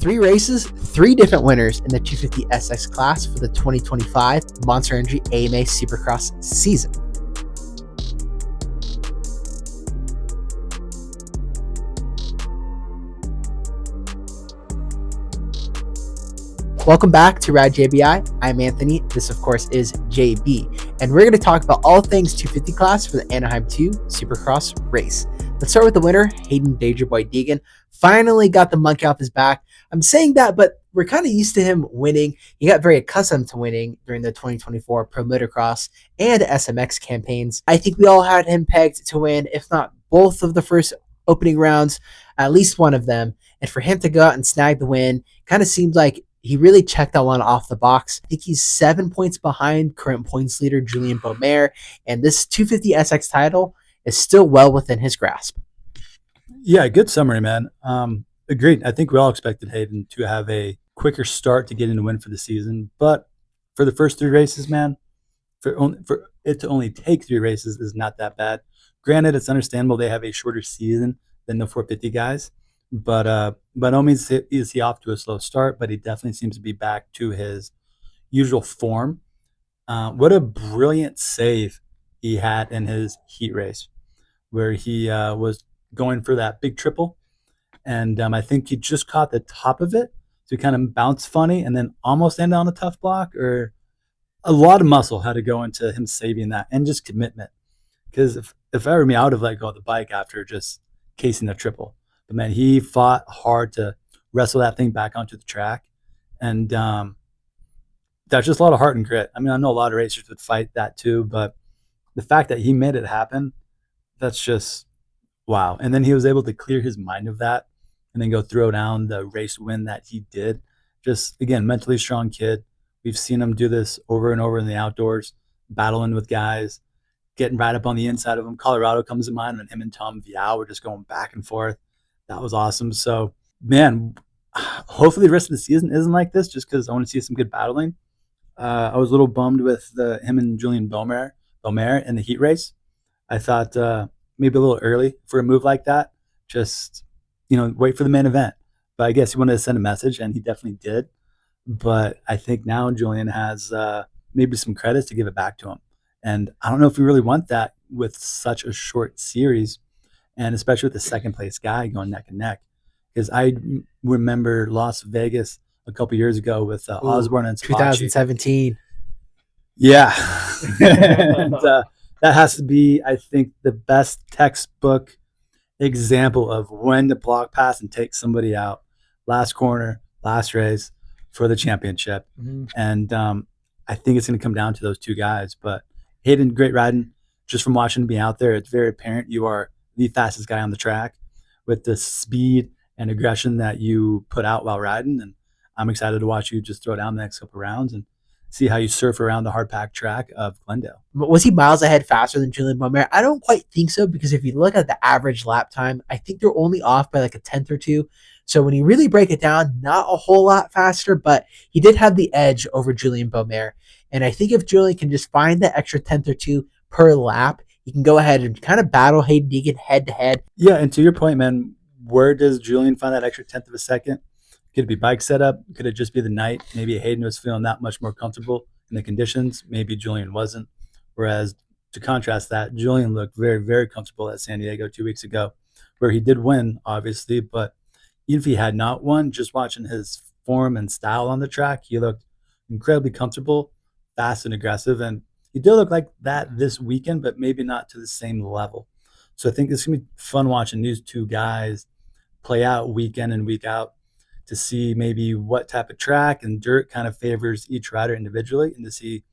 3 races, 3 different winners in the 250 SX class for the 2025 Monster Energy AMA Supercross season. Welcome back to Rad JBI. I'm Anthony. This, of course, is JB. And we're going to talk about all things 250 class for the Anaheim 2 Supercross race. Let's start with the winner, Haiden Deegan. Finally got the monkey off his back. I'm saying that, but we're kind of used to him winning. He got very accustomed to winning during the 2024 Pro Motocross and SMX campaigns. I think we all had him pegged to win, if not both of the first opening rounds, at least one of them. And for him to go out and snag the win, kind of seemed like he really checked that one off the box. I think he's 7 points behind current points leader Julien Beaumer, and this 250 SX title is still well within his grasp. Yeah, good summary, man. Agreed. I think we all expected Haiden to have a quicker start to get in the win for the season, but for the first 3 races, man, for it to only take 3 races is not that bad. Granted, it's understandable they have a shorter season than the 450 guys, but by no means is he off to a slow start, but he definitely seems to be back to his usual form. What a brilliant save he had in his heat race, where he was going for that big triple, and I think he just caught the top of it, so he kind of bounced funny and then almost ended on a tough block. Or a lot of muscle had to go into him saving that, and just commitment. Because if I were me, I would have let go of the bike after just casing the triple. But man, he fought hard to wrestle that thing back onto the track, and that's just a lot of heart and grit. I mean, I know a lot of racers would fight that too, but the fact that he made it happen, that's just wow. And then he was able to clear his mind of that and then go throw down the race win that he did. Just, again, mentally strong kid. We've seen him do this over and over in the outdoors, battling with guys, getting right up on the inside of him. Colorado comes to mind when him and Tom Vial were just going back and forth. That was awesome. So, man, hopefully the rest of the season isn't like this, just because I want to see some good battling. I was a little bummed with him and Julien Beaumer in the heat race. I thought maybe a little early for a move like that. Just, wait for the main event. But I guess he wanted to send a message, and he definitely did. But I think now Julien has maybe some credits to give it back to him. And I don't know if we really want that with such a short series, and especially with the second place guy going neck and neck. Because I remember Las Vegas a couple years ago with Osborne and Spachi. 2017. Yeah. And, that has to be, I think, the best textbook example of when to block pass and take somebody out. Last corner, last race for the championship. Mm-hmm. And I think it's going to come down to those 2 guys. But Haiden, great riding. Just from watching him be out there, it's very apparent you are the fastest guy on the track with the speed and aggression that you put out while riding. And I'm excited to watch you just throw down the next couple rounds and see how you surf around the hard-packed track of Glendale. But was he miles ahead faster than Julien Beaumer? I don't quite think so, because if you look at the average lap time, I think they're only off by like a tenth or 2. So when you really break it down, not a whole lot faster, but he did have the edge over Julien Beaumer. And I think if Julien can just find that extra tenth or 2 per lap, he can go ahead and kind of battle Haiden Deegan head-to-head. Yeah, and to your point, man, where does Julien find that extra tenth of a second? Could it be bike setup? Could it just be the night? Maybe Haiden was feeling that much more comfortable in the conditions. Maybe Julien wasn't. Whereas, to contrast that, Julien looked very, very comfortable at San Diego 2 weeks ago, where he did win, obviously. But even if he had not won, just watching his form and style on the track, he looked incredibly comfortable, fast and aggressive. And he did look like that this weekend, but maybe not to the same level. So I think it's going to be fun watching these 2 guys play out week in and week out, to see maybe what type of track and dirt kind of favors each rider individually, and to see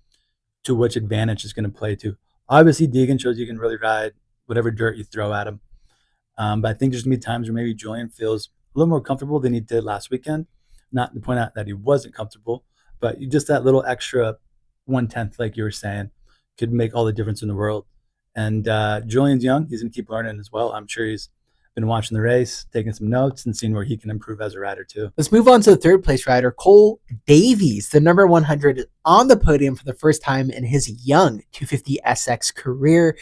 to which advantage is going to play to. Obviously, Deegan shows you can really ride whatever dirt you throw at him. But I think there's going to be times where maybe Julien feels a little more comfortable than he did last weekend. Not to point out that he wasn't comfortable, but just that little extra 1/10, like you were saying, could make all the difference in the world. And Julien's young. He's going to keep learning as well. I'm sure he's been watching the race, taking some notes, and seeing where he can improve as a rider too. Let's move on to the 3rd place rider, Cole Davies, the number 100 on the podium for the first time in his young 250 SX career.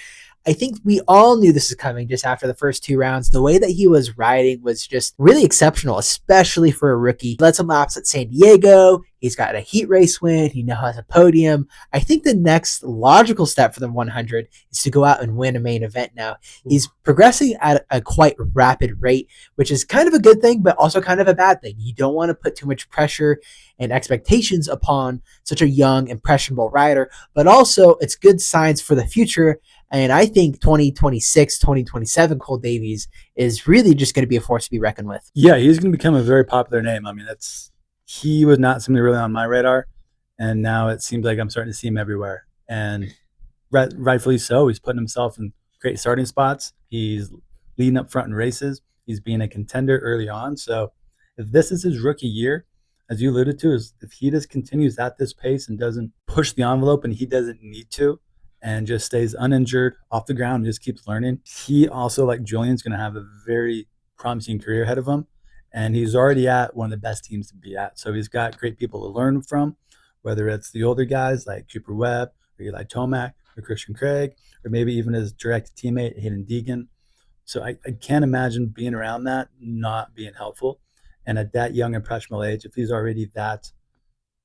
I think we all knew this was coming just after the first 2 rounds. The way that he was riding was just really exceptional, especially for a rookie. He led some laps at San Diego. He's got a heat race win. He now has a podium. I think the next logical step for the 100 is to go out and win a main event now. He's progressing at a quite rapid rate, which is kind of a good thing, but also kind of a bad thing. You don't want to put too much pressure and expectations upon such a young, impressionable rider, but also it's good signs for the future. And I think 2026, 2027 Cole Davies is really just going to be a force to be reckoned with. Yeah, he's going to become a very popular name. I mean, he was not somebody really on my radar, and now it seems like I'm starting to see him everywhere. And rightfully so. He's putting himself in great starting spots. He's leading up front in races. He's being a contender early on. So if this is his rookie year, as you alluded to, is if he just continues at this pace and doesn't push the envelope, and he doesn't need to, and just stays uninjured off the ground and just keeps learning, he also, like Julian's, going to have a very promising career ahead of him. And he's already at one of the best teams to be at. So he's got great people to learn from, whether it's the older guys like Cooper Webb or Eli Tomac or Christian Craig, or maybe even his direct teammate, Haiden Deegan. So I can't imagine being around that not being helpful. And at that young, impressionable age, if he's already that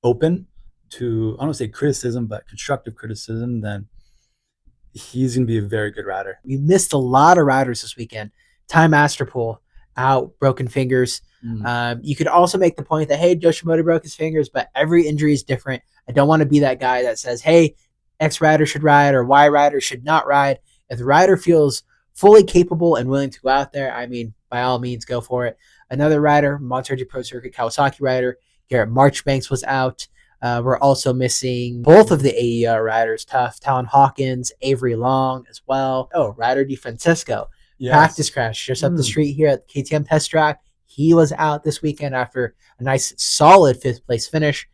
open to, I don't want to say criticism, but constructive criticism, then he's going to be a very good rider. We missed a lot of riders this weekend. Ty Masterpool out, broken fingers. You could also make the point that, hey, Joe Shimoda broke his fingers, but every injury is different. I don't want to be that guy that says, hey, X rider should ride or Y rider should not ride. If the rider feels fully capable and willing to go out there, I mean, by all means, go for it. Another rider, Monterey Pro Circuit Kawasaki rider, Garrett Marchbanks was out. We're also missing both of the AER riders, Tough, Talon Hawkins, Avery Long as well. Oh, Ryder DeFrancisco. Yes. Practice crash just up the street here at the KTM test track. He was out this weekend after a nice, solid 5th place finish.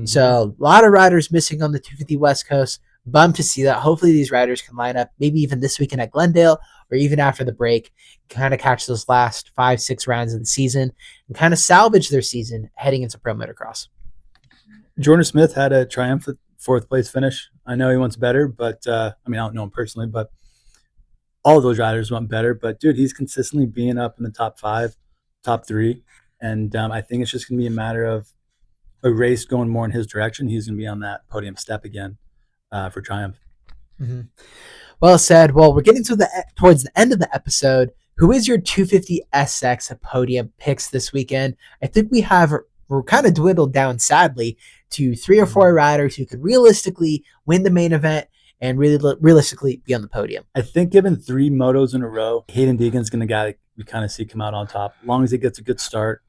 So a lot of riders missing on the 250 West Coast. Bummed to see that. Hopefully these riders can line up maybe even this weekend at Glendale or even after the break, kind of catch those last 5-6 rounds of the season and kind of salvage their season heading into pro motocross. Jordan Smith had a triumphant 4th place finish. I know he wants better, but I don't know him personally, but all of those riders want better. But dude, he's consistently being up in the top 5, top 3. And I think it's just going to be a matter of a race going more in his direction. He's going to be on that podium step again for triumph. Well said. Well, we're getting towards the end of the episode. Who is your 250 SX podium picks this weekend? I think we're kind of dwindled down, sadly, to 3 or 4 riders who could realistically win the main event and really realistically be on the podium. I think given 3 motos in a row, Haiden Deegan's going to guy we kind of see come out on top. As long as he gets a good start,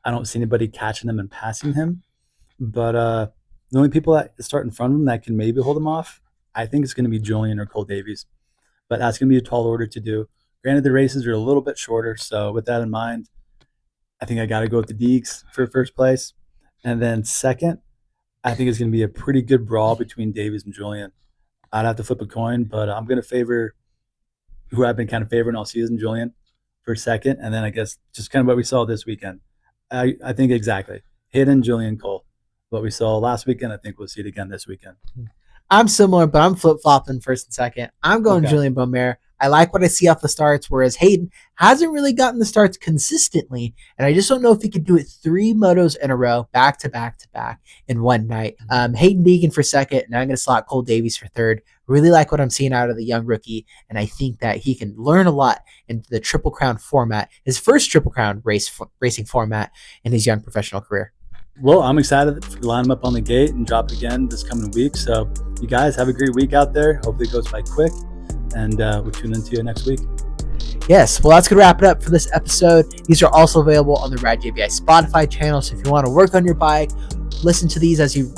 I don't see anybody catching him and passing him. But the only people that start in front of him that can maybe hold him off, I think it's going to be Julian or Cole Davies. But that's going to be a tall order to do. Granted, the races are a little bit shorter, so with that in mind, I think I got to go with the Deegs for 1st place. And then 2nd, I think it's going to be a pretty good brawl between Davies and Julian. I'd have to flip a coin, but I'm going to favor who I've been kind of favoring all season, Julian, for 2nd. And then I guess just kind of what we saw this weekend. I think exactly. Haiden, Julian, Cole. What we saw last weekend, I think we'll see it again this weekend. I'm similar, but I'm flip-flopping 1st and 2nd. I'm going Julian Beaumer. I like what I see off the starts, whereas Haiden hasn't really gotten the starts consistently, and I just don't know if he could do it 3 motos in a row, back to back to back in one night. Haiden Deegan for 2nd, and I'm going to slot Cole Davies for 3rd. Really like what I'm seeing out of the young rookie, and I think that he can learn a lot in the Triple Crown format, his first Triple Crown racing format in his young professional career. Well, I'm excited to line him up on the gate and drop it again this coming week. So you guys have a great week out there. Hopefully it goes by quick. And we'll tune into you next week. Yes, well, that's going to wrap it up for this episode. These are also available on the Ride JBI Spotify channel. So if you want to work on your bike, listen to these as you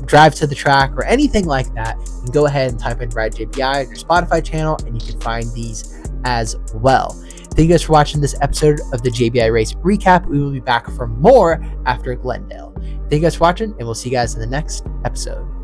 drive to the track or anything like that, you can go ahead and type in Ride JBI on your Spotify channel and you can find these as well. Thank you guys for watching this episode of the JBI Race Recap. We will be back for more after Glendale. Thank you guys for watching, and we'll see you guys in the next episode.